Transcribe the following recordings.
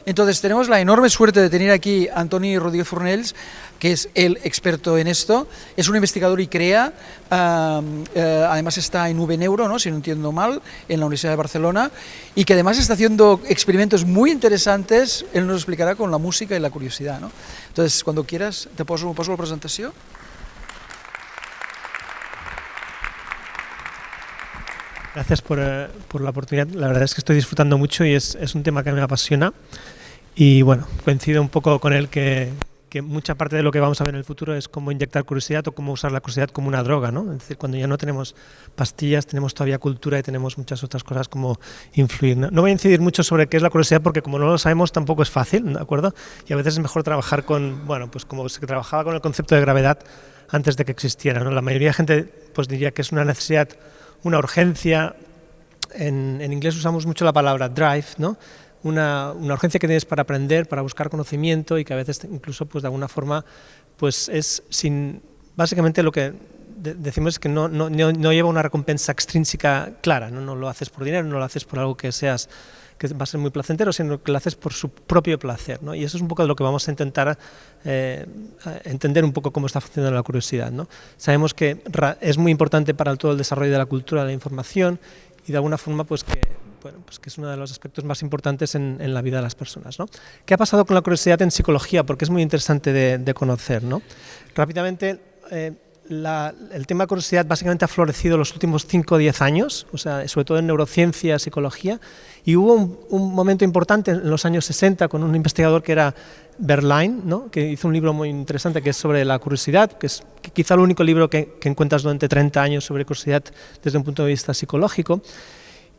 Entonces tenemos la enorme suerte de tener aquí a Antoni Rodríguez Fornells, que es el experto en esto, es un investigador y crea, además está en VNeuro, ¿no? Si no entiendo mal, en la Universidad de Barcelona, y que además está haciendo experimentos muy interesantes, él nos lo explicará con la música y la curiosidad, ¿no? Entonces, cuando quieras, te poso la presentación. Gracias por la oportunidad. La verdad es que estoy disfrutando mucho y es un tema que me apasiona. Y bueno, coincido un poco con él que mucha parte de lo que vamos a ver en el futuro es cómo inyectar curiosidad o cómo usar la curiosidad como una droga, ¿no? Es decir, cuando ya no tenemos pastillas, tenemos todavía cultura y tenemos muchas otras cosas como influir, ¿no? No voy a incidir mucho sobre qué es la curiosidad porque como no lo sabemos tampoco es fácil, ¿de acuerdo? Y a veces es mejor trabajar con, bueno, pues como se trabajaba con el concepto de gravedad antes de que existiera, ¿no? La mayoría de gente pues diría que es una necesidad, una urgencia. En inglés usamos mucho la palabra drive, ¿no? Una urgencia que tienes para aprender, para buscar conocimiento y que a veces incluso pues de alguna forma pues es sin, básicamente lo que decimos es que no lleva una recompensa extrínseca clara, ¿no? No lo haces por dinero, no lo haces por algo que va a ser muy placentero, sino que lo haces por su propio placer, ¿no? Y eso es un poco de lo que vamos a intentar entender un poco cómo está funcionando la curiosidad, ¿no? Sabemos que es muy importante para todo el desarrollo de la cultura de la información y de alguna forma pues que es uno de los aspectos más importantes en la vida de las personas, ¿no? ¿Qué ha pasado con la curiosidad en psicología? Porque es muy interesante de conocer, ¿no? Rápidamente, el tema de curiosidad básicamente ha florecido los últimos 5 o 10 años, o sea, sobre todo en neurociencia, psicología, y hubo un momento importante en los años 60 con un investigador que era Berline, ¿no? Que hizo un libro muy interesante que es sobre la curiosidad, que es quizá el único libro que encuentras durante 30 años sobre curiosidad desde un punto de vista psicológico.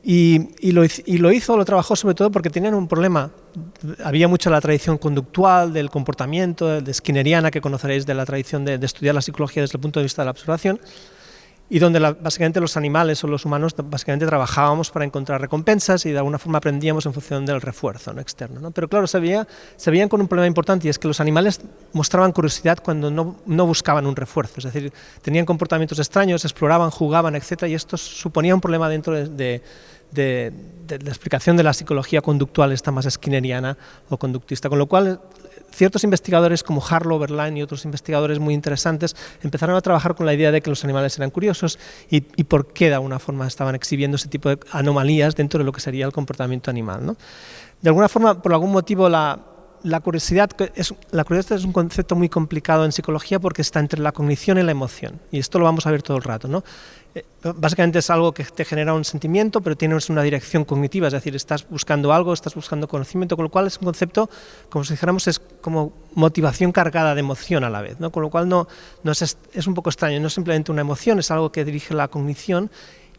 Y lo trabajó sobre todo porque tenían un problema. Había mucho la tradición conductual, del comportamiento, de skinneriana, que conoceréis de la tradición de estudiar la psicología desde el punto de vista de la observación, y donde básicamente los animales o los humanos básicamente trabajábamos para encontrar recompensas y de alguna forma aprendíamos en función del refuerzo, ¿no? Externo, ¿no? Pero claro, se veían con un problema importante y es que los animales mostraban curiosidad cuando no buscaban un refuerzo, es decir, tenían comportamientos extraños, exploraban, jugaban, etc. Y esto suponía un problema dentro de la explicación de la psicología conductual, esta más skinneriana o conductista, con lo cual ciertos investigadores como Harlow, Berline y otros investigadores muy interesantes empezaron a trabajar con la idea de que los animales eran curiosos y por qué de alguna forma estaban exhibiendo ese tipo de anomalías dentro de lo que sería el comportamiento animal, ¿no? De alguna forma, por algún motivo, la curiosidad es un concepto muy complicado en psicología porque está entre la cognición y la emoción, y esto lo vamos a ver todo el rato, ¿no? Básicamente es algo que te genera un sentimiento, pero tienes una dirección cognitiva, es decir, estás buscando algo, estás buscando conocimiento, con lo cual es un concepto, como si dijéramos, es como motivación cargada de emoción a la vez, ¿no? Con lo cual es un poco extraño, no es simplemente una emoción, es algo que dirige la cognición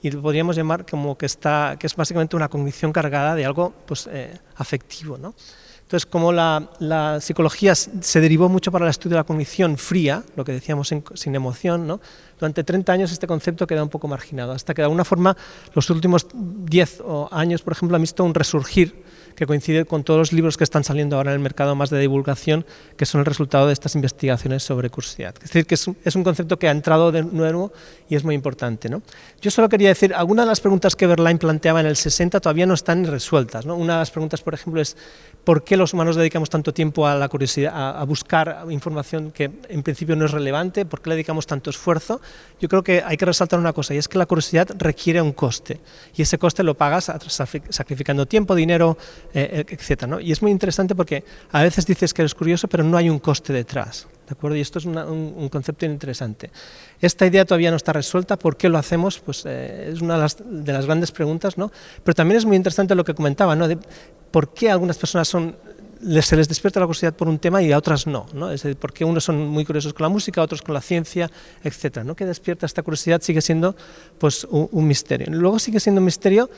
y lo podríamos llamar como que es básicamente una cognición cargada de algo pues, afectivo, ¿no? Entonces, como la psicología se derivó mucho para el estudio de la cognición fría, lo que decíamos sin emoción, ¿no? Durante 30 años este concepto queda un poco marginado, hasta que de alguna forma los últimos 10 años, por ejemplo, han visto un resurgir que coincide con todos los libros que están saliendo ahora en el mercado más de divulgación, que son el resultado de estas investigaciones sobre curiosidad. Es decir, que es un concepto que ha entrado de nuevo y es muy importante, ¿no? Yo solo quería decir, algunas de las preguntas que Berline planteaba en el 60 todavía no están resueltas, ¿no? Una de las preguntas, por ejemplo, es ¿por qué los humanos dedicamos tanto tiempo a la curiosidad, a buscar información que en principio no es relevante? ¿Por qué le dedicamos tanto esfuerzo? Yo creo que hay que resaltar una cosa, y es que la curiosidad requiere un coste, y ese coste lo pagas sacrificando tiempo, dinero, etc., ¿no? Y es muy interesante porque a veces dices que eres curioso, pero no hay un coste detrás, ¿de acuerdo? Y esto es un concepto interesante. Esta idea todavía no está resuelta. ¿Por qué lo hacemos? Pues es una de las grandes preguntas, ¿no? Pero también es muy interesante lo que comentaba, ¿no? De por qué a algunas personas se les despierta la curiosidad por un tema y a otras no, ¿no? Es decir, por qué unos son muy curiosos con la música, otros con la ciencia, etc., ¿no? Que despierta esta curiosidad sigue siendo pues, un misterio. Luego sigue siendo un misterio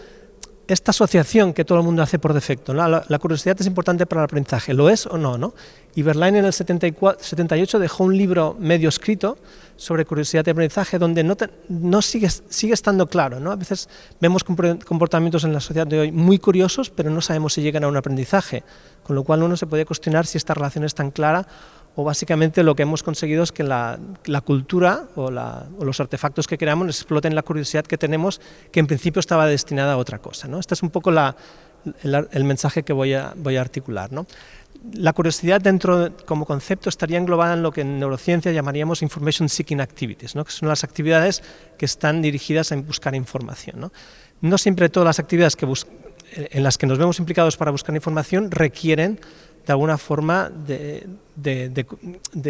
esta asociación que todo el mundo hace por defecto, ¿no? La curiosidad es importante para el aprendizaje, ¿lo es o no, ¿no? Y Berline en el 78 dejó un libro medio escrito sobre curiosidad y aprendizaje donde no sigue estando claro, ¿no? A veces vemos comportamientos en la sociedad de hoy muy curiosos, pero no sabemos si llegan a un aprendizaje, con lo cual uno se puede cuestionar si esta relación es tan clara o básicamente lo que hemos conseguido es que la cultura o los artefactos que creamos exploten la curiosidad que tenemos, que en principio estaba destinada a otra cosa, ¿no? Esta es un poco la el mensaje que voy a articular, ¿no? La curiosidad como concepto estaría englobada en lo que en neurociencia llamaríamos information seeking activities, ¿no? Que son las actividades que están dirigidas a buscar información, ¿no? No siempre todas las actividades en las que nos vemos implicados para buscar información requieren de alguna forma de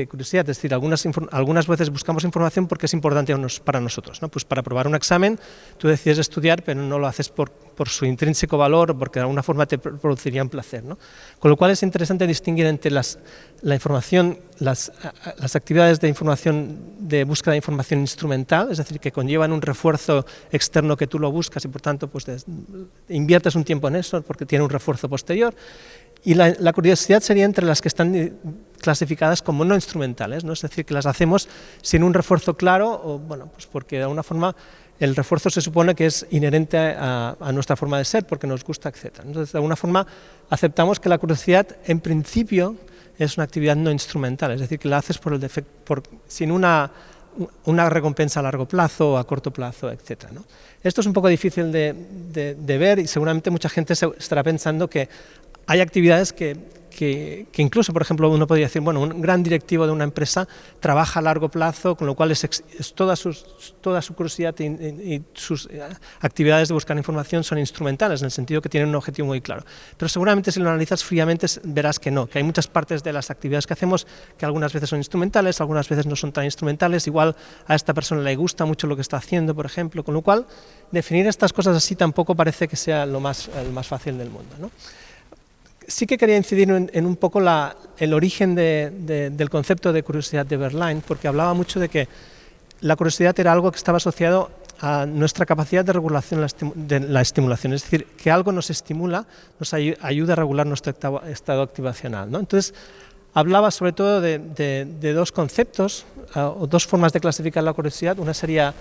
curiosidad, es decir, algunas veces buscamos información porque es importante para nosotros, ¿no? Pues para aprobar un examen tú decides estudiar, pero no lo haces por su intrínseco valor o porque de alguna forma te produciría un placer, ¿no? Con lo cual es interesante distinguir entre la información, las actividades de información, de búsqueda de información instrumental, es decir, que conllevan un refuerzo externo que tú lo buscas y por tanto pues inviertes un tiempo en eso porque tiene un refuerzo posterior. Y la curiosidad sería entre las que están clasificadas como no instrumentales, ¿no? Es decir, que las hacemos sin un refuerzo claro, o bueno, pues porque de alguna forma el refuerzo se supone que es inherente a nuestra forma de ser, porque nos gusta, etc. Entonces, de alguna forma, aceptamos que la curiosidad, en principio, es una actividad no instrumental, es decir, que la haces sin una recompensa a largo plazo o a corto plazo, etc., ¿no? Esto es un poco difícil de ver y seguramente mucha gente estará pensando que hay actividades que incluso, por ejemplo, uno podría decir, bueno, un gran directivo de una empresa trabaja a largo plazo, con lo cual toda su curiosidad y sus actividades de buscar información son instrumentales, en el sentido que tienen un objetivo muy claro. Pero seguramente si lo analizas fríamente verás que no, que hay muchas partes de las actividades que hacemos que algunas veces son instrumentales, algunas veces no son tan instrumentales, igual a esta persona le gusta mucho lo que está haciendo, por ejemplo, con lo cual definir estas cosas así tampoco parece que sea el más fácil del mundo, ¿no? Sí que quería incidir en un poco el origen del concepto de curiosidad de Berlin, porque hablaba mucho de que la curiosidad era algo que estaba asociado a nuestra capacidad de regulación de la estimulación, es decir, que algo nos estimula, nos ayuda a regular nuestro estado activacional, ¿no? Entonces, hablaba sobre todo de dos conceptos, o dos formas de clasificar la curiosidad. Una sería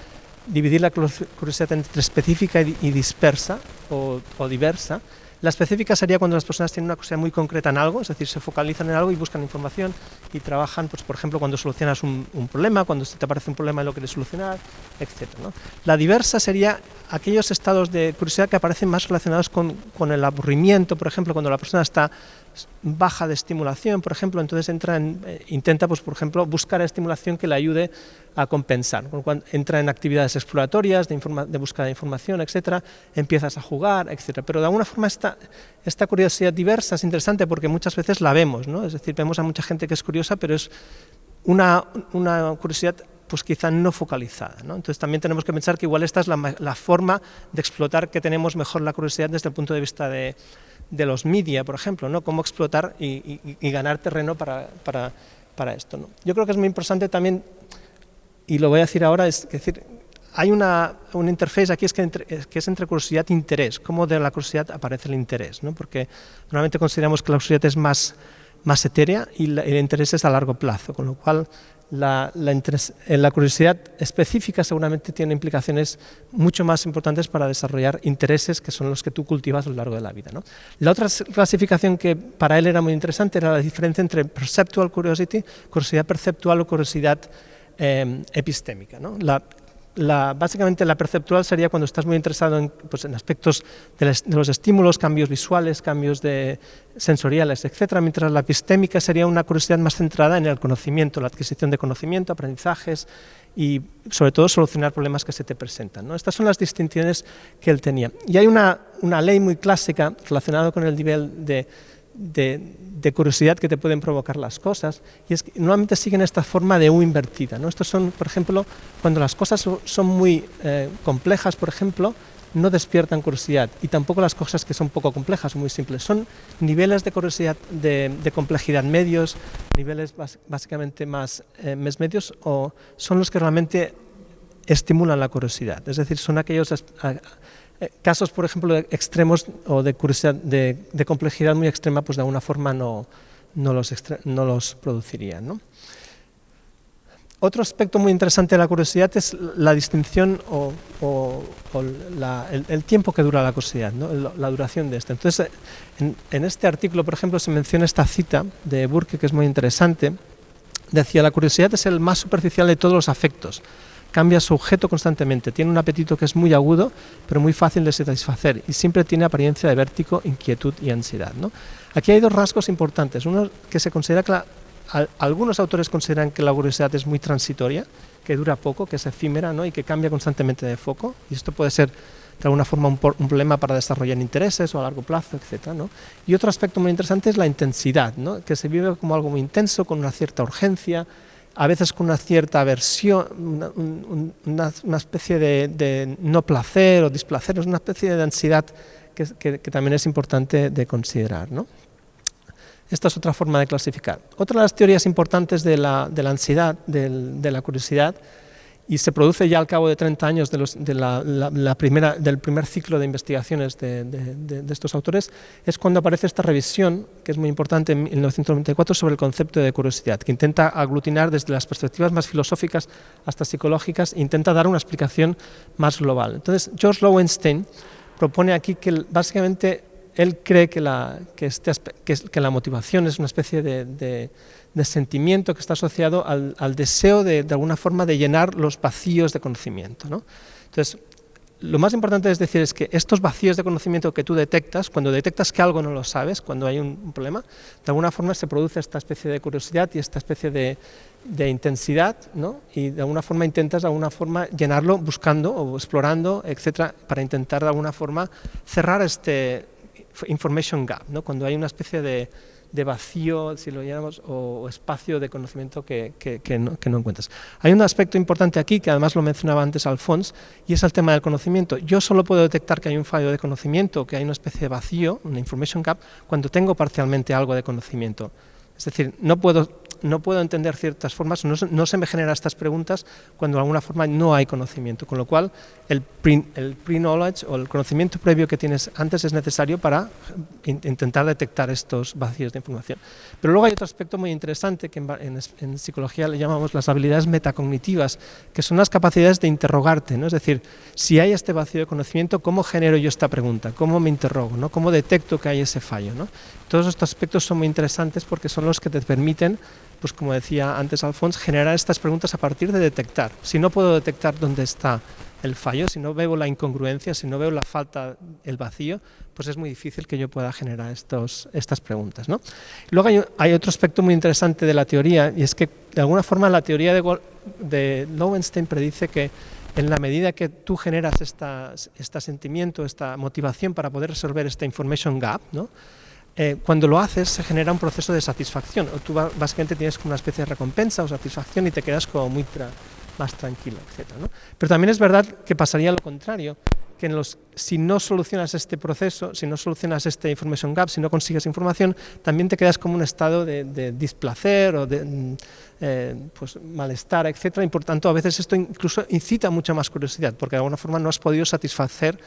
dividir la curiosidad entre específica y dispersa, o diversa. La específica sería cuando las personas tienen una curiosidad muy concreta en algo, es decir, se focalizan en algo y buscan información y trabajan, pues, por ejemplo, cuando solucionas un problema, cuando te aparece un problema y lo quieres solucionar, etc., ¿no? La diversa sería aquellos estados de curiosidad que aparecen más relacionados con el aburrimiento, por ejemplo, cuando la persona está baja de estimulación, por ejemplo, entonces intenta, pues, por ejemplo, buscar estimulación que le ayude a compensar. Cuando entra en actividades exploratorias, de búsqueda de información, etcétera, empiezas a jugar, etcétera. Pero de alguna forma esta curiosidad diversa es interesante porque muchas veces la vemos, ¿no? Es decir, vemos a mucha gente que es curiosa, pero es una curiosidad pues quizá no focalizada, ¿no? Entonces también tenemos que pensar que igual esta es la forma de explotar que tenemos mejor la curiosidad desde el punto de vista de los media, por ejemplo, ¿no? Cómo explotar y ganar terreno para esto, ¿no? Yo creo que es muy importante también, y lo voy a decir ahora, es decir, hay un interface aquí que es entre curiosidad e interés, cómo de la curiosidad aparece el interés, ¿no? Porque normalmente consideramos que la curiosidad es más etérea y el interés es a largo plazo, con lo cual la curiosidad específica seguramente tiene implicaciones mucho más importantes para desarrollar intereses que son los que tú cultivas a lo largo de la vida, ¿no? La otra clasificación que para él era muy interesante era la diferencia entre perceptual curiosity, curiosidad perceptual o curiosidad epistémica, ¿no? Básicamente la perceptual sería cuando estás muy interesado en aspectos de los estímulos, cambios visuales, cambios sensoriales, etc., mientras la epistémica sería una curiosidad más centrada en el conocimiento, la adquisición de conocimiento, aprendizajes y sobre todo solucionar problemas que se te presentan, ¿no? Estas son las distinciones que él tenía. Y hay una ley muy clásica relacionada con el nivel de curiosidad que te pueden provocar las cosas, y es que normalmente siguen esta forma de U invertida, ¿no? Estos son, por ejemplo, cuando las cosas son muy complejas, por ejemplo, no despiertan curiosidad, y tampoco las cosas que son poco complejas o muy simples. Son niveles de curiosidad de complejidad medios, niveles básicamente más medios, o son los que realmente estimulan la curiosidad. Es decir, son aquellos casos, por ejemplo, de extremos o de curiosidad de complejidad muy extrema, pues de alguna forma no los producirían, ¿no? Otro aspecto muy interesante de la curiosidad es la distinción el tiempo que dura la curiosidad, ¿no? La duración de esta. Entonces, en este artículo, por ejemplo, se menciona esta cita de Burke, que es muy interesante. Decía: la curiosidad es el más superficial de todos los afectos. cambia su objeto constantemente, tiene un apetito que es muy agudo, pero muy fácil de satisfacer y siempre tiene apariencia de vértigo, inquietud y ansiedad, ¿no? Aquí hay dos rasgos importantes. Uno, que se considera que algunos autores consideran que la curiosidad es muy transitoria, que dura poco, que es efímera, ¿no? Y que cambia constantemente de foco, y esto puede ser de alguna forma un problema para desarrollar intereses o a largo plazo, etc., ¿no? Y otro aspecto muy interesante es la intensidad, ¿no? Que se vive como algo muy intenso, con una cierta urgencia, a veces con una cierta aversión, una especie de no placer o displacer, es una especie de ansiedad que también es importante de considerar, ¿no? Esta es otra forma de clasificar. Otra de las teorías importantes de la ansiedad, de la curiosidad, y se produce ya al cabo de 30 años del primer ciclo de investigaciones de estos autores, es cuando aparece esta revisión, que es muy importante, en 1994, sobre el concepto de curiosidad, que intenta aglutinar desde las perspectivas más filosóficas hasta psicológicas, e intenta dar una explicación más global. Entonces, George Loewenstein propone aquí que básicamente él cree que la motivación es una especie de sentimiento que está asociado al deseo de alguna forma de llenar los vacíos de conocimiento, ¿no? Entonces, lo más importante es decir es que estos vacíos de conocimiento que tú detectas, cuando detectas que algo no lo sabes, cuando hay un problema, de alguna forma se produce esta especie de curiosidad y esta especie de intensidad, ¿no? Y de alguna forma intentas llenarlo buscando o explorando, etcétera, para intentar de alguna forma cerrar este information gap, ¿no? Cuando hay una especie de vacío, si lo llamamos, o espacio de conocimiento que no encuentras. Hay un aspecto importante aquí, que además lo mencionaba antes Alphonse, y es el tema del conocimiento. Yo solo puedo detectar que hay un fallo de conocimiento, que hay una especie de vacío, una information gap, cuando tengo parcialmente algo de conocimiento. Es decir, no puedo entender ciertas formas, no se me generan estas preguntas cuando de alguna forma no hay conocimiento, con lo cual el pre-knowledge o el conocimiento previo que tienes antes es necesario para intentar detectar estos vacíos de información. Pero luego hay otro aspecto muy interesante que en psicología le llamamos las habilidades metacognitivas, que son las capacidades de interrogarte, ¿no? Es decir, si hay este vacío de conocimiento, ¿cómo genero yo esta pregunta? ¿Cómo me interrogo, ¿no? ¿Cómo detecto que hay ese fallo, ¿no? Todos estos aspectos son muy interesantes porque son los que te permiten, pues como decía antes Alphonse, generar estas preguntas a partir de detectar. Si no puedo detectar dónde está el fallo, si no veo la incongruencia, si no veo la falta, el vacío, pues es muy difícil que yo pueda generar estas preguntas, ¿no? Luego hay otro aspecto muy interesante de la teoría, y es que de alguna forma la teoría de Loewenstein predice que en la medida que tú generas este sentimiento, esta motivación para poder resolver este information gap, ¿no? Cuando lo haces se genera un proceso de satisfacción, o tú básicamente tienes como una especie de recompensa o satisfacción y te quedas como más tranquilo, etc., ¿no? Pero también es verdad que pasaría lo contrario, que si no solucionas este proceso, si no solucionas este information gap, si no consigues información, también te quedas como un estado de displacer o de pues, malestar, etc., y por tanto a veces esto incluso incita mucha más curiosidad, porque de alguna forma no has podido satisfacer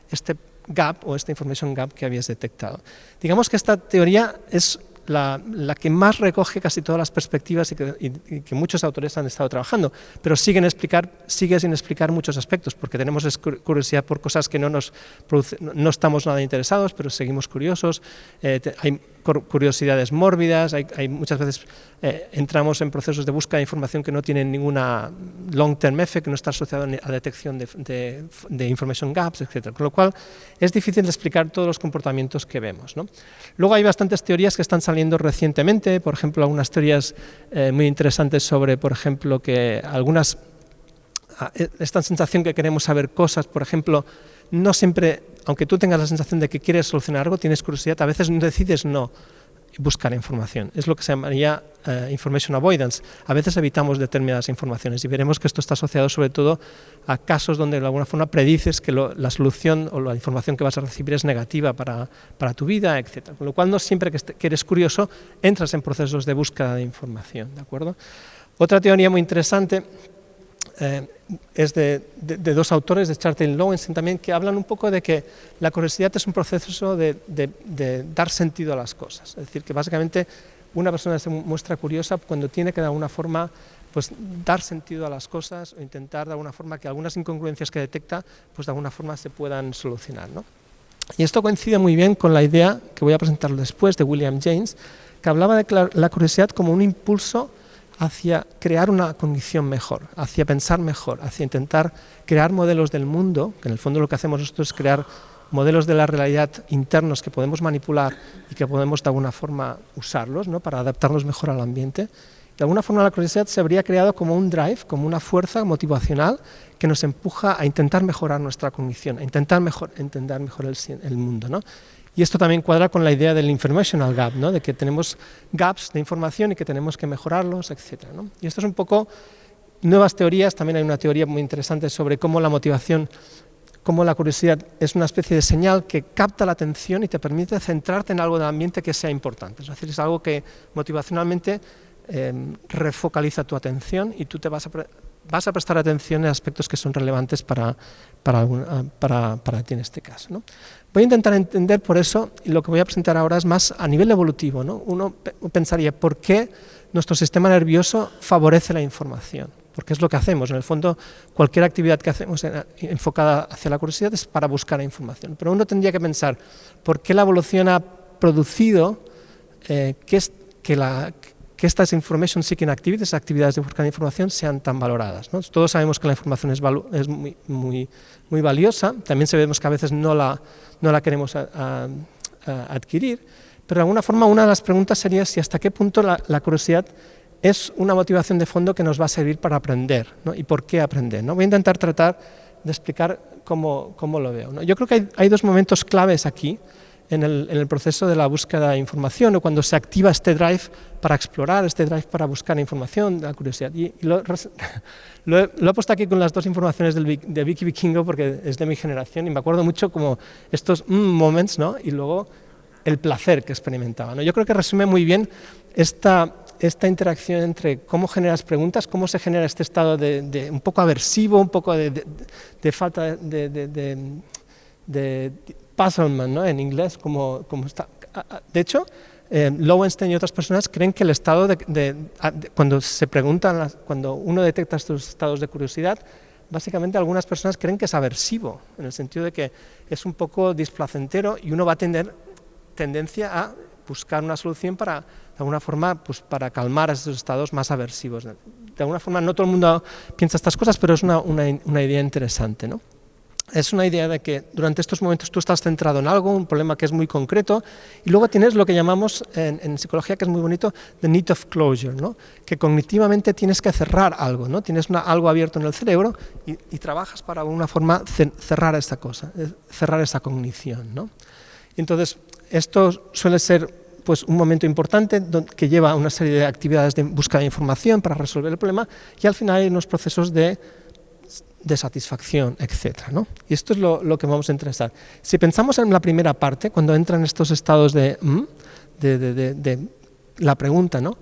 este gap o este information gap que habías detectado. Digamos que esta teoría es la que más recoge casi todas las perspectivas y que muchos autores han estado trabajando, pero sigue sin explicar muchos aspectos, porque tenemos curiosidad por cosas que no estamos nada interesados, pero seguimos curiosos, hay curiosidades mórbidas, hay muchas veces entramos en procesos de búsqueda de información que no tienen ninguna long-term effect, que no está asociado a detección de information gaps, etc. Con lo cual es difícil de explicar todos los comportamientos que vemos, ¿no? Luego hay bastantes teorías que están saliendo recientemente, por ejemplo, algunas teorías muy interesantes sobre, por ejemplo, que esta sensación que queremos saber cosas, por ejemplo, no siempre, aunque tú tengas la sensación de que quieres solucionar algo, tienes curiosidad, a veces decides no buscar información. Es lo que se llamaría information avoidance. A veces evitamos determinadas informaciones y veremos que esto está asociado sobre todo a casos donde de alguna forma predices que la solución o la información que vas a recibir es negativa para tu vida, etc. Con lo cual no siempre que eres curioso entras en procesos de búsqueda de información, ¿de acuerdo? Otra teoría muy interesante es de dos autores, de Charter y Loewenstein también, que hablan un poco de que la curiosidad es un proceso de dar sentido a las cosas. Es decir, que básicamente una persona se muestra curiosa cuando tiene que de alguna forma pues, dar sentido a las cosas o intentar de alguna forma que algunas incongruencias que detecta pues, de alguna forma se puedan solucionar, ¿no? Y esto coincide muy bien con la idea que voy a presentar después de William James, que hablaba de la curiosidad como un impulso hacia crear una cognición mejor, hacia pensar mejor, hacia intentar crear modelos del mundo, que en el fondo lo que hacemos nosotros es crear modelos de la realidad internos que podemos manipular y que podemos de alguna forma usarlos, ¿no?, para adaptarnos mejor al ambiente. De alguna forma la curiosidad se habría creado como un drive, como una fuerza motivacional que nos empuja a intentar mejorar nuestra cognición, a intentar entender mejor el mundo, ¿no? Y esto también cuadra con la idea del informational gap, ¿no?, de que tenemos gaps de información y que tenemos que mejorarlos, etc., ¿no? Y esto es un poco nuevas teorías. También hay una teoría muy interesante sobre cómo la motivación, cómo la curiosidad es una especie de señal que capta la atención y te permite centrarte en algo del ambiente que sea importante. Es decir, es algo que motivacionalmente refocaliza tu atención y tú te vas a prestar atención en aspectos que son relevantes para ti en este caso, ¿no? Voy a intentar entender por eso, y lo que voy a presentar ahora es más a nivel evolutivo, ¿no? Uno pensaría, ¿por qué nuestro sistema nervioso favorece la información? Porque es lo que hacemos. En el fondo, cualquier actividad que hacemos enfocada hacia la curiosidad es para buscar información. Pero uno tendría que pensar, ¿por qué la evolución ha producido que estas information seeking activities, actividades de buscar información, sean tan valoradas, ¿no? Todos sabemos que la información es muy valiosa. También sabemos que a veces no la queremos adquirir, pero de alguna forma una de las preguntas sería si hasta qué punto la curiosidad es una motivación de fondo que nos va a servir para aprender, ¿no? Y por qué aprender, ¿no? Voy a intentar tratar de explicar cómo lo veo, ¿no? Yo creo que hay dos momentos claves aquí en el proceso de la búsqueda de información, o cuando se activa este drive para explorar, este drive para buscar información, la curiosidad. Y lo he puesto aquí con las dos informaciones de Vicky Vikingo porque es de mi generación y me acuerdo mucho como estos moments, ¿no? Y luego el placer que experimentaba, ¿no? Yo creo que resume muy bien esta interacción entre cómo generas preguntas, cómo se genera este estado de un poco aversivo, un poco de falta de puzzlement, ¿no?, en inglés, como está. De hecho, Lowenstein y otras personas creen que el estado cuando se preguntan, cuando uno detecta estos estados de curiosidad, básicamente algunas personas creen que es aversivo, en el sentido de que es un poco displacentero y uno va a tener tendencia a buscar una solución para, de alguna forma, pues para calmar esos estados más aversivos. De alguna forma, no todo el mundo piensa estas cosas, pero es una idea interesante, ¿no? Es una idea de que durante estos momentos tú estás centrado en algo, un problema que es muy concreto, y luego tienes lo que llamamos en psicología, que es muy bonito, the need of closure, ¿no? Que cognitivamente tienes que cerrar algo, ¿no? Tienes algo abierto en el cerebro y trabajas para de alguna forma cerrar esta cosa, cerrar esa cognición, ¿no? Entonces, esto suele ser pues un momento importante que lleva a una serie de actividades de búsqueda de información para resolver el problema, y al final hay unos procesos de satisfacción, etcétera, ¿no? Y esto es lo que vamos a interesar. Si pensamos en la primera parte, cuando entran estos estados de la pregunta, ¿no?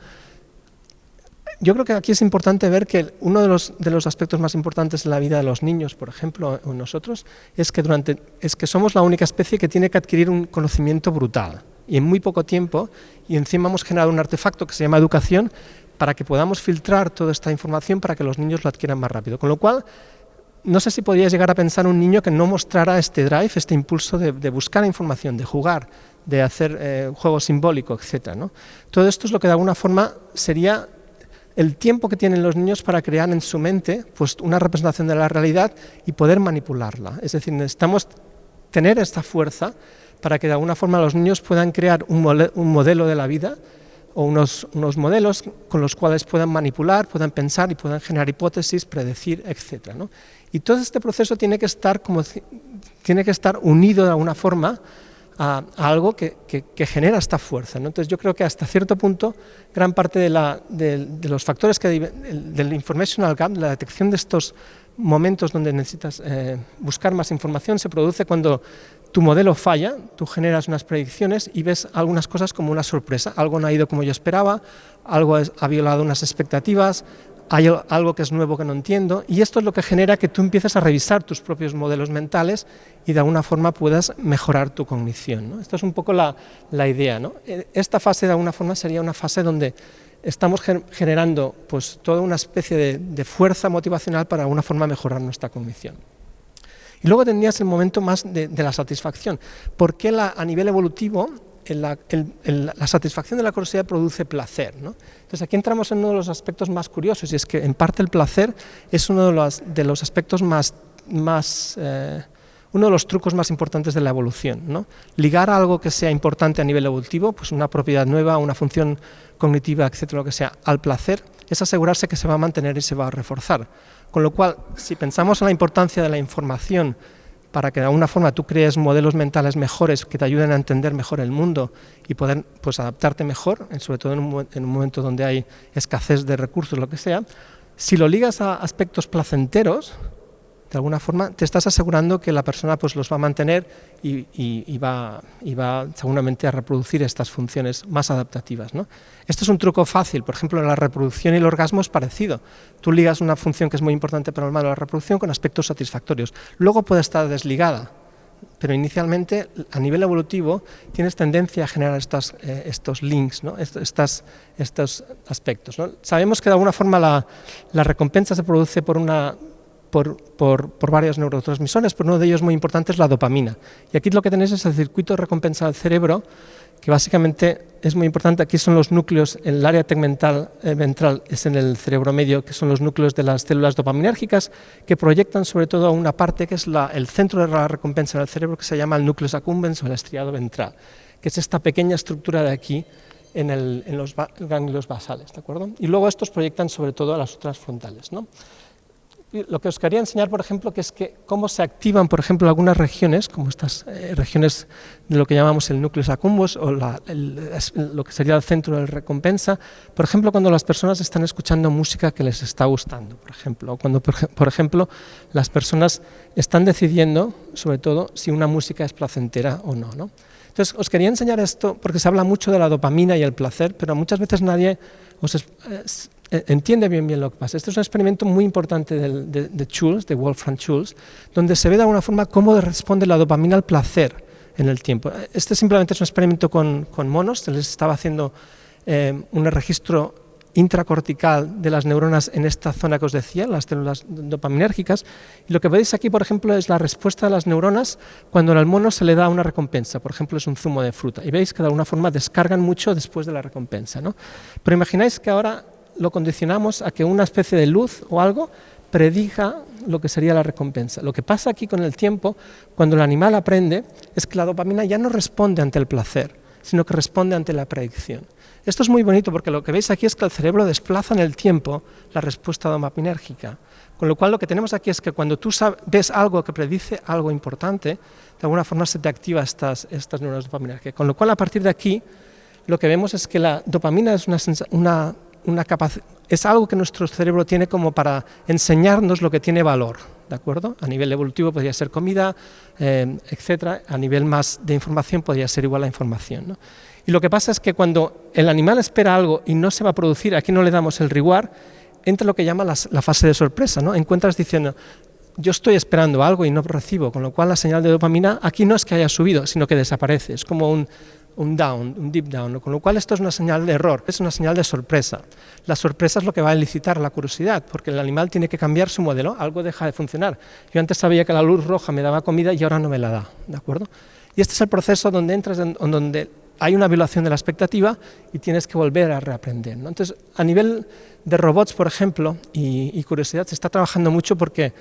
Yo creo que aquí es importante ver que uno de los aspectos más importantes en la vida de los niños, por ejemplo, o nosotros, es que somos la única especie que tiene que adquirir un conocimiento brutal, y en muy poco tiempo, y encima hemos generado un artefacto que se llama educación para que podamos filtrar toda esta información para que los niños lo adquieran más rápido. Con lo cual, no sé si podrías llegar a pensar un niño que no mostrara este drive, este impulso de buscar información, de jugar, de hacer juego simbólico, etc., ¿no? Todo esto es lo que de alguna forma sería el tiempo que tienen los niños para crear en su mente pues, una representación de la realidad y poder manipularla. Es decir, necesitamos tener esta fuerza para que de alguna forma los niños puedan crear un modelo de la vida, o unos modelos con los cuales puedan manipular, puedan pensar y puedan generar hipótesis, predecir, etc., ¿no? Y todo este proceso tiene que estar unido de alguna forma a algo que genera esta fuerza, ¿no? Entonces yo creo que hasta cierto punto gran parte de los factores del informational gap, la detección de estos momentos donde necesitas buscar más información, se produce cuando tu modelo falla, tú generas unas predicciones y ves algunas cosas como una sorpresa. Algo no ha ido como yo esperaba, algo ha violado unas expectativas, hay algo que es nuevo que no entiendo, y esto es lo que genera que tú empieces a revisar tus propios modelos mentales y de alguna forma puedas mejorar tu cognición, ¿no? Esto es un poco la idea, ¿no? Esta fase de alguna forma sería una fase donde estamos generando pues, toda una especie de fuerza motivacional para de alguna forma mejorar nuestra cognición. Y luego tendrías el momento más de la satisfacción. ¿Por qué a nivel evolutivo la satisfacción de la curiosidad produce placer, ¿no? Entonces aquí entramos en uno de los aspectos más curiosos, y es que en parte el placer es uno de los aspectos uno de los trucos más importantes de la evolución, ¿no? Ligar a algo que sea importante a nivel evolutivo, pues una propiedad nueva, una función cognitiva, etcétera, lo que sea, al placer, es asegurarse que se va a mantener y se va a reforzar. Con lo cual, si pensamos en la importancia de la información para que de alguna forma tú crees modelos mentales mejores que te ayuden a entender mejor el mundo y poder, pues, adaptarte mejor, sobre todo en un momento donde hay escasez de recursos, lo que sea, si lo ligas a aspectos placenteros, de alguna forma te estás asegurando que la persona, pues, los va a mantener y va seguramente a reproducir estas funciones más adaptativas, ¿no? Esto es un truco fácil. Por ejemplo, en la reproducción y el orgasmo es parecido. Tú ligas una función que es muy importante para el humano, la reproducción, con aspectos satisfactorios. Luego puede estar desligada, pero inicialmente a nivel evolutivo tienes tendencia a generar estos links, ¿no? estos aspectos, ¿no? Sabemos que de alguna forma la recompensa se produce por varios neurotransmisores, pero uno de ellos muy importante es la dopamina. Y aquí lo que tenéis es el circuito de recompensa del cerebro, que básicamente es muy importante. Aquí son los núcleos, el área tegmental ventral es en el cerebro medio, que son los núcleos de las células dopaminérgicas, que proyectan sobre todo a una parte que es el centro de la recompensa del cerebro, que se llama el nucleus accumbens o el estriado ventral, que es esta pequeña estructura de aquí en los ganglios basales, ¿de acuerdo? Y luego estos proyectan sobre todo a las otras frontales, ¿no? Lo que os quería enseñar, por ejemplo, que es cómo se activan, por ejemplo, algunas regiones, como estas regiones de lo que llamamos el núcleus accumbens o lo que sería el centro de recompensa, por ejemplo, cuando las personas están escuchando música que les está gustando, por ejemplo, o cuando, por ejemplo, las personas están decidiendo, sobre todo, si una música es placentera o no, ¿no? Entonces, os quería enseñar esto porque se habla mucho de la dopamina y el placer, pero muchas veces nadie entiende bien lo que pasa. Este es un experimento muy importante de Schulz, de Wolfram Schulz, donde se ve de alguna forma cómo responde la dopamina al placer en el tiempo. Este simplemente es un experimento con monos. Se les estaba haciendo un registro intracortical de las neuronas en esta zona que os decía, las células dopaminérgicas, y lo que veis aquí, por ejemplo, es la respuesta de las neuronas cuando al mono se le da una recompensa. Por ejemplo, es un zumo de fruta, y veis que de alguna forma descargan mucho después de la recompensa, ¿no? Pero imagináis que ahora lo condicionamos a que una especie de luz o algo prediga lo que sería la recompensa. Lo que pasa aquí con el tiempo, cuando el animal aprende, es que la dopamina ya no responde ante el placer, sino que responde ante la predicción. Esto es muy bonito porque lo que veis aquí es que el cerebro desplaza en el tiempo la respuesta dopaminérgica, con lo cual lo que tenemos aquí es que cuando tú ves algo que predice algo importante, de alguna forma se te activa estas neuronas dopaminérgicas, con lo cual a partir de aquí lo que vemos es que la dopamina es es algo que nuestro cerebro tiene como para enseñarnos lo que tiene valor, ¿de acuerdo? A nivel evolutivo podría ser comida, etcétera. A nivel más de información podría ser igual a información, ¿no? Y lo que pasa es que cuando el animal espera algo y no se va a producir, aquí no le damos el reward, entra lo que llama la fase de sorpresa, ¿no? Encuentras diciendo, yo estoy esperando algo y no recibo, con lo cual la señal de dopamina aquí no es que haya subido, sino que desaparece, es como un deep down, ¿no? Con lo cual esto es una señal de error, es una señal de sorpresa. La sorpresa es lo que va a elicitar la curiosidad, porque el animal tiene que cambiar su modelo, algo deja de funcionar. Yo antes sabía que la luz roja me daba comida y ahora no me la da, ¿de acuerdo? Y este es el proceso donde entras, donde hay una violación de la expectativa y tienes que volver a reaprender, ¿no? Entonces, a nivel de robots, por ejemplo, y curiosidad, se está trabajando mucho porque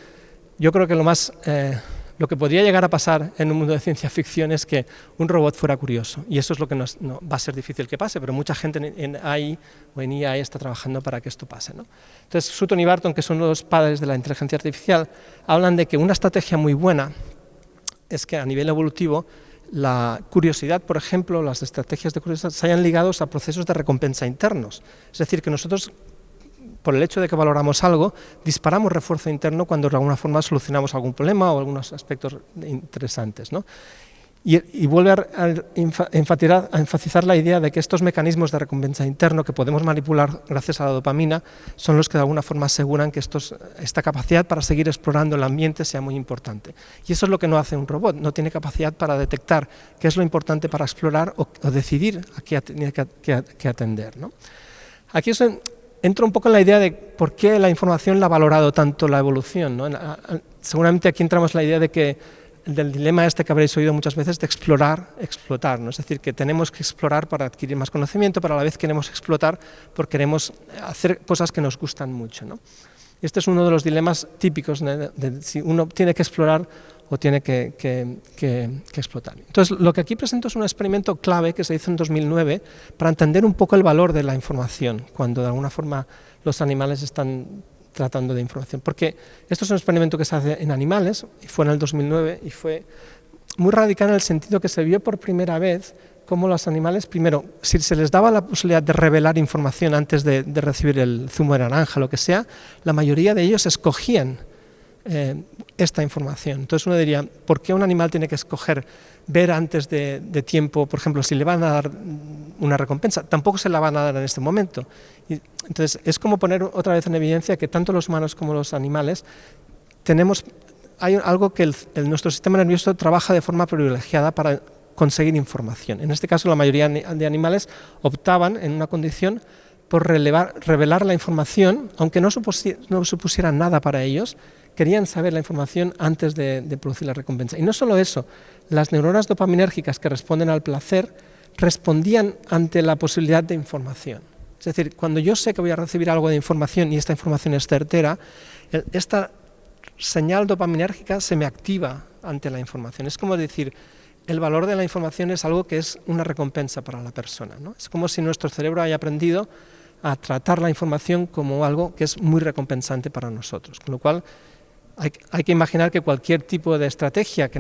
yo creo que lo que podría llegar a pasar en un mundo de ciencia ficción es que un robot fuera curioso, y eso es lo que no va a ser difícil que pase, pero mucha gente en AI o en IA está trabajando para que esto pase, ¿no? Entonces, Sutton y Barton, que son los padres de la inteligencia artificial, hablan de que una estrategia muy buena es que a nivel evolutivo la curiosidad, por ejemplo, las estrategias de curiosidad se hayan ligados a procesos de recompensa internos. Es decir, que nosotros, por el hecho de que valoramos algo, disparamos refuerzo interno cuando de alguna forma solucionamos algún problema o algunos aspectos interesantes, ¿no? Y vuelve a enfatizar la idea de que estos mecanismos de recompensa interno que podemos manipular gracias a la dopamina son los que de alguna forma aseguran que esta capacidad para seguir explorando el ambiente sea muy importante. Y eso es lo que no hace un robot, no tiene capacidad para detectar qué es lo importante para explorar o decidir a qué tiene que atender, ¿no? Aquí entro un poco en la idea de por qué la información la ha valorado tanto la evolución, ¿no? Seguramente aquí entramos en la idea de que del dilema este que habréis oído muchas veces de explorar, explotar, ¿no? Es decir, que tenemos que explorar para adquirir más conocimiento, pero a la vez queremos explotar porque queremos hacer cosas que nos gustan mucho, ¿no? Este es uno de los dilemas típicos de si uno tiene que explorar o tiene que explotar. Entonces, lo que aquí presento es un experimento clave que se hizo en 2009 para entender un poco el valor de la información, cuando de alguna forma los animales están tratando de información. Porque esto es un experimento que se hace en animales, y fue en el 2009, y fue muy radical en el sentido que se vio por primera vez cómo los animales, primero, si se les daba la posibilidad de revelar información antes de recibir el zumo de naranja, lo que sea, la mayoría de ellos escogían esta información. Entonces uno diría, ¿por qué un animal tiene que escoger ver antes de tiempo? Por ejemplo, si le van a dar una recompensa, tampoco se la van a dar en este momento. Y entonces es como poner otra vez en evidencia que tanto los humanos como los animales hay algo que nuestro sistema nervioso trabaja de forma privilegiada para conseguir información. En este caso, la mayoría de animales optaban en una condición por revelar la información, aunque no supusiera nada para ellos. Querían saber la información antes de producir la recompensa. Y no solo eso, las neuronas dopaminérgicas que responden al placer respondían ante la posibilidad de información. Es decir, cuando yo sé que voy a recibir algo de información y esta información es certera, esta señal dopaminérgica se me activa ante la información. Es como decir, el valor de la información es algo que es una recompensa para la persona, ¿no? Es como si nuestro cerebro haya aprendido a tratar la información como algo que es muy recompensante para nosotros. Con lo cual, hay que imaginar que cualquier tipo de estrategia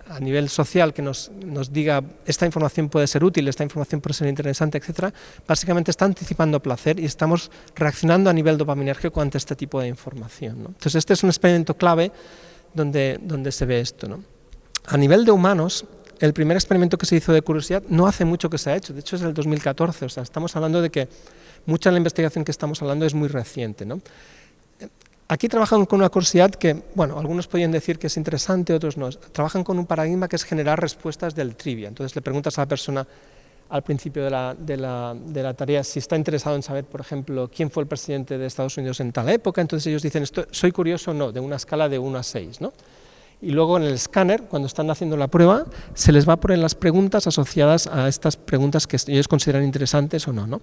a nivel social que nos diga esta información puede ser útil, esta información puede ser interesante, etcétera, básicamente está anticipando placer y estamos reaccionando a nivel dopaminérgico ante este tipo de información, ¿no? Entonces este es un experimento clave donde se ve esto, ¿no? A nivel de humanos, el primer experimento que se hizo de curiosidad no hace mucho que se ha hecho, de hecho es del 2014, o sea, estamos hablando de que mucha de la investigación que estamos hablando es muy reciente, ¿no? Aquí trabajan con una curiosidad que, bueno, algunos podrían decir que es interesante, otros no. Trabajan con un paradigma que es generar respuestas del trivia. Entonces le preguntas a la persona al principio de la tarea si está interesado en saber, por ejemplo, quién fue el presidente de Estados Unidos en tal época. Entonces ellos dicen, soy curioso o no, de una escala de 1 a 6, ¿no? Y luego en el escáner, cuando están haciendo la prueba, se les va a poner las preguntas asociadas a estas preguntas que ellos consideran interesantes o no, ¿no?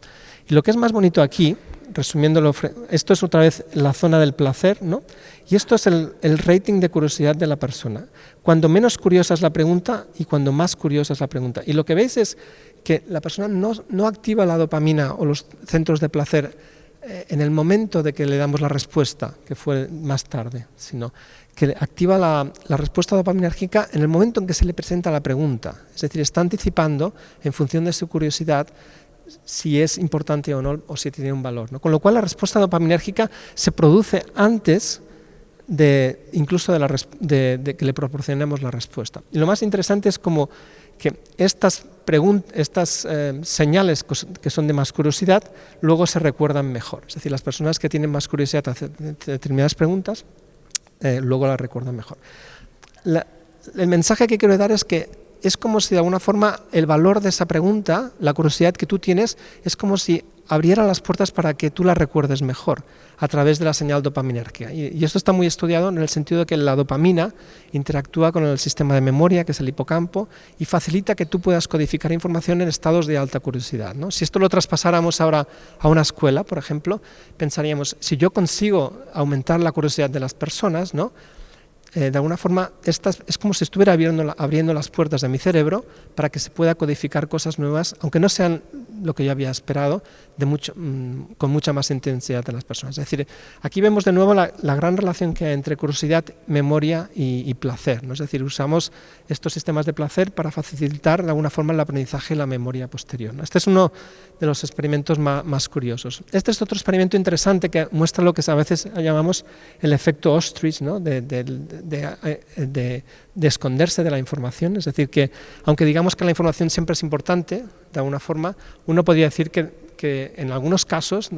Y lo que es más bonito aquí, resumiéndolo, esto es otra vez la zona del placer, ¿no? Y esto es el rating de curiosidad de la persona. Cuando menos curiosa es la pregunta y cuando más curiosa es la pregunta. Y lo que veis es que la persona no activa la dopamina o los centros de placer en el momento de que le damos la respuesta, que fue más tarde, sino que activa la respuesta dopaminérgica en el momento en que se le presenta la pregunta. Es decir, está anticipando, en función de su curiosidad, si es importante o no, o si tiene un valor, ¿no? Con lo cual la respuesta dopaminérgica se produce antes incluso de que le proporcionemos la respuesta. Y lo más interesante es como que estas señales que son de más curiosidad luego se recuerdan mejor. Es decir, las personas que tienen más curiosidad hacia determinadas preguntas luego las recuerdan mejor. El mensaje que quiero dar es que es como si de alguna forma el valor de esa pregunta, la curiosidad que tú tienes, es como si abriera las puertas para que tú la recuerdes mejor a través de la señal dopaminérgica. Y esto está muy estudiado en el sentido de que la dopamina interactúa con el sistema de memoria, que es el hipocampo, y facilita que tú puedas codificar información en estados de alta curiosidad, ¿no? Si esto lo traspasáramos ahora a una escuela, por ejemplo, pensaríamos, si yo consigo aumentar la curiosidad de las personas, ¿no? De alguna forma, es como si estuviera abriendo las puertas de mi cerebro para que se pueda codificar cosas nuevas, aunque no sean lo que yo había esperado, con mucha más intensidad de las personas. Es decir, aquí vemos de nuevo la gran relación que hay entre curiosidad, memoria y placer, ¿no? Es decir, usamos estos sistemas de placer para facilitar de alguna forma el aprendizaje y la memoria posterior, ¿no? Este es uno de los experimentos más curiosos. Este es otro experimento interesante que muestra lo que a veces llamamos el efecto ostrich, ¿no? de esconderse de la información. Es decir, que aunque digamos que la información siempre es importante, de alguna forma, uno podría decir que en algunos casos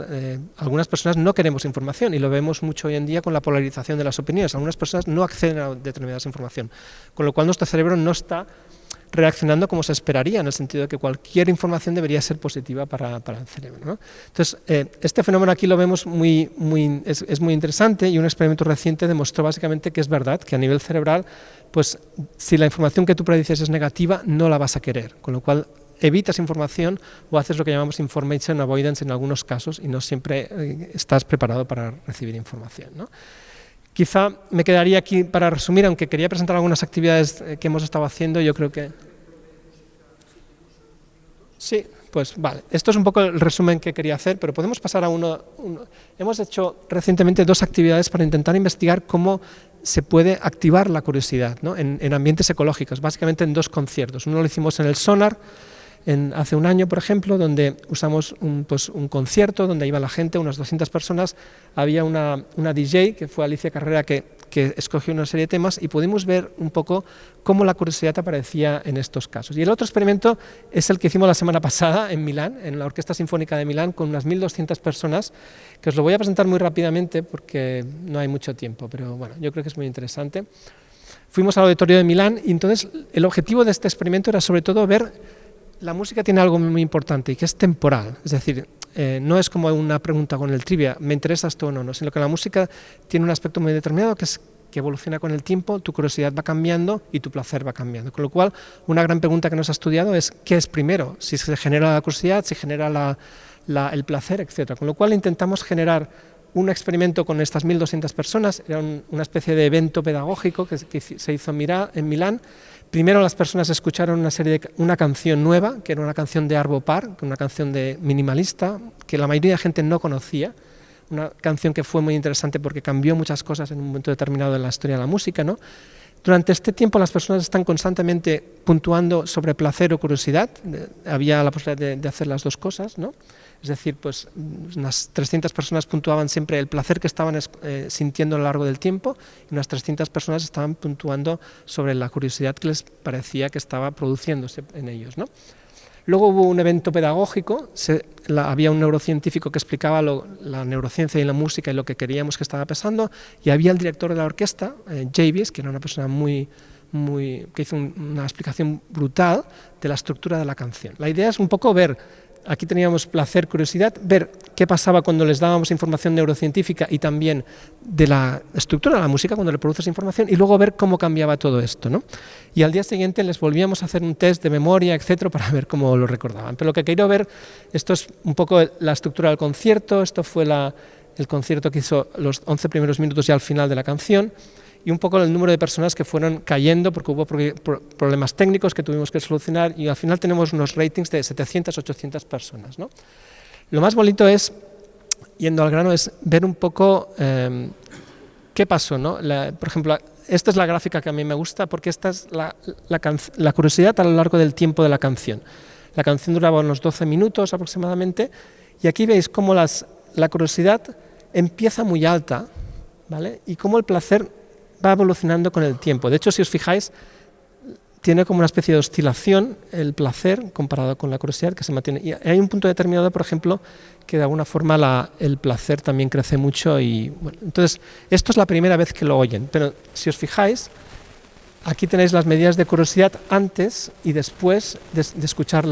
algunas personas no queremos información, y lo vemos mucho hoy en día con la polarización de las opiniones. Algunas personas no acceden a determinada información, con lo cual nuestro cerebro no está reaccionando como se esperaría, en el sentido de que cualquier información debería ser positiva para el cerebro, ¿no? Entonces, este fenómeno aquí lo vemos es muy interesante, y un experimento reciente demostró básicamente que es verdad, que a nivel cerebral, pues si la información que tú predices es negativa, no la vas a querer, con lo cual evitas información o haces lo que llamamos information avoidance en algunos casos, y no siempre estás preparado para recibir información, ¿no? Quizá me quedaría aquí para resumir, aunque quería presentar algunas actividades que hemos estado haciendo. Yo creo que... Sí, pues vale. Esto es un poco el resumen que quería hacer, pero podemos pasar a uno. Hemos hecho recientemente 2 actividades para intentar investigar cómo se puede activar la curiosidad, ¿no? en ambientes ecológicos, básicamente en 2 conciertos. Uno lo hicimos en el Sonar, hace un año, por ejemplo, donde usamos un concierto donde iba la gente, unas 200 personas. Había una DJ, que fue Alicia Carrera, que escogió una serie de temas, y pudimos ver un poco cómo la curiosidad aparecía en estos casos. Y el otro experimento es el que hicimos la semana pasada en Milán, en la Orquesta Sinfónica de Milán, con unas 1.200 personas, que os lo voy a presentar muy rápidamente porque no hay mucho tiempo, pero bueno, yo creo que es muy interesante. Fuimos al auditorio de Milán, y entonces el objetivo de este experimento era sobre todo ver... La música tiene algo muy importante, y que es temporal, es decir, no es como una pregunta con el trivia, ¿me interesa esto o no? Sino que la música tiene un aspecto muy determinado, que es que evoluciona con el tiempo, tu curiosidad va cambiando y tu placer va cambiando. Con lo cual, una gran pregunta que nos ha estudiado es ¿qué es primero? Si se genera la curiosidad, si genera el placer, etc. Con lo cual intentamos generar un experimento con estas 1.200 personas. Era una especie de evento pedagógico que se hizo en Milán. Primero las personas escucharon una canción nueva, que era una canción de Arvo Pärt, una canción de minimalista, que la mayoría de gente no conocía, una canción que fue muy interesante porque cambió muchas cosas en un momento determinado de la historia de la música, ¿no? Durante este tiempo las personas están constantemente puntuando sobre placer o curiosidad. Había la posibilidad de hacer las 2 cosas, ¿no? Es decir, pues unas 300 personas puntuaban siempre el placer que estaban sintiendo a lo largo del tiempo, y unas 300 personas estaban puntuando sobre la curiosidad que les parecía que estaba produciéndose en ellos, ¿no? Luego hubo un evento pedagógico, había un neurocientífico que explicaba la neurociencia y la música y lo que queríamos que estaba pasando, y había el director de la orquesta, Javis, que era una persona que hizo una explicación brutal de la estructura de la canción. La idea es un poco ver, aquí teníamos placer, curiosidad, ver qué pasaba cuando les dábamos información neurocientífica y también de la estructura de la música cuando le produces información, y luego ver cómo cambiaba todo esto, ¿no? Y al día siguiente les volvíamos a hacer un test de memoria, etcétera, para ver cómo lo recordaban. Pero lo que quiero ver, esto es un poco la estructura del concierto. Esto fue el concierto que hizo los 11 primeros minutos y al final de la canción, y un poco el número de personas que fueron cayendo porque hubo problemas técnicos que tuvimos que solucionar, y al final tenemos unos ratings de 700, 800 personas, ¿no? Lo más bonito es, yendo al grano, es ver un poco qué pasó, ¿no? Por ejemplo, esta es la gráfica que a mí me gusta, porque esta es la curiosidad a lo largo del tiempo de la canción. La canción duraba unos 12 minutos aproximadamente, y aquí veis cómo la curiosidad empieza muy alta, ¿vale? Y cómo el placer va evolucionando con el tiempo. De hecho, si os fijáis, tiene como una especie de oscilación el placer comparado con la curiosidad, que se mantiene. Y hay un punto determinado, por ejemplo, que de alguna forma el placer también crece mucho. Y bueno, entonces, esto es la primera vez que lo oyen, pero si os fijáis, aquí tenéis las medidas de curiosidad antes y después de escuchar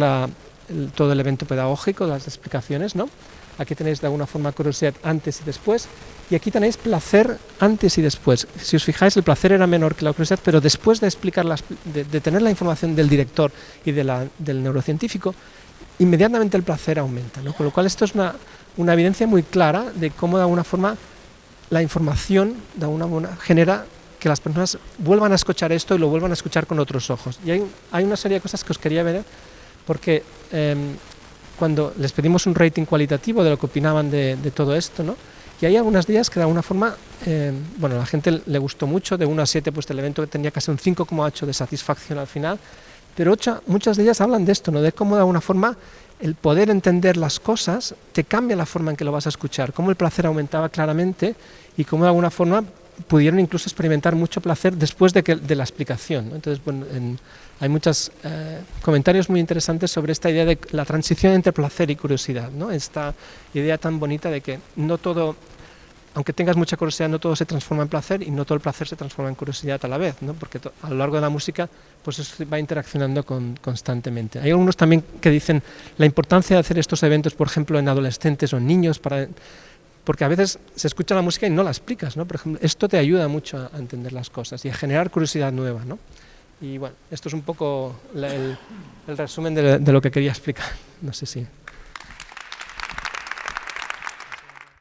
todo el evento pedagógico, las explicaciones, ¿no? Aquí tenéis de alguna forma curiosidad antes y después, y aquí tenéis placer antes y después. Si os fijáis, el placer era menor que la curiosidad, pero después de de tener la información del director y del neurocientífico, inmediatamente el placer aumenta, ¿no? Con lo cual esto es una evidencia muy clara de cómo de alguna forma la información genera que las personas vuelvan a escuchar esto y lo vuelvan a escuchar con otros ojos. Y hay una serie de cosas que os quería ver, porque cuando les pedimos un rating cualitativo de lo que opinaban de todo esto, ¿no? Y hay algunos días que de alguna forma, a la gente le gustó mucho, de 1 a 7, pues el evento tenía casi un 5,8 de satisfacción al final, pero muchas de ellas hablan de esto, ¿no? De cómo de alguna forma el poder entender las cosas te cambia la forma en que lo vas a escuchar, cómo el placer aumentaba claramente y cómo de alguna forma pudieron incluso experimentar mucho placer después de la explicación, ¿no? Entonces, bueno, hay muchos comentarios muy interesantes sobre esta idea de la transición entre placer y curiosidad, ¿no? Esta idea tan bonita de que no todo aunque tengas mucha curiosidad, no todo se transforma en placer y no todo el placer se transforma en curiosidad a la vez, ¿no? Porque a lo largo de la música pues eso va interaccionando constantemente. Hay algunos también que dicen la importancia de hacer estos eventos, por ejemplo, en adolescentes o en niños, porque a veces se escucha la música y no la explicas, ¿no? Por ejemplo, esto te ayuda mucho a entender las cosas y a generar curiosidad nueva, ¿no? Y bueno, esto es un poco el resumen de lo que quería explicar. No sé si...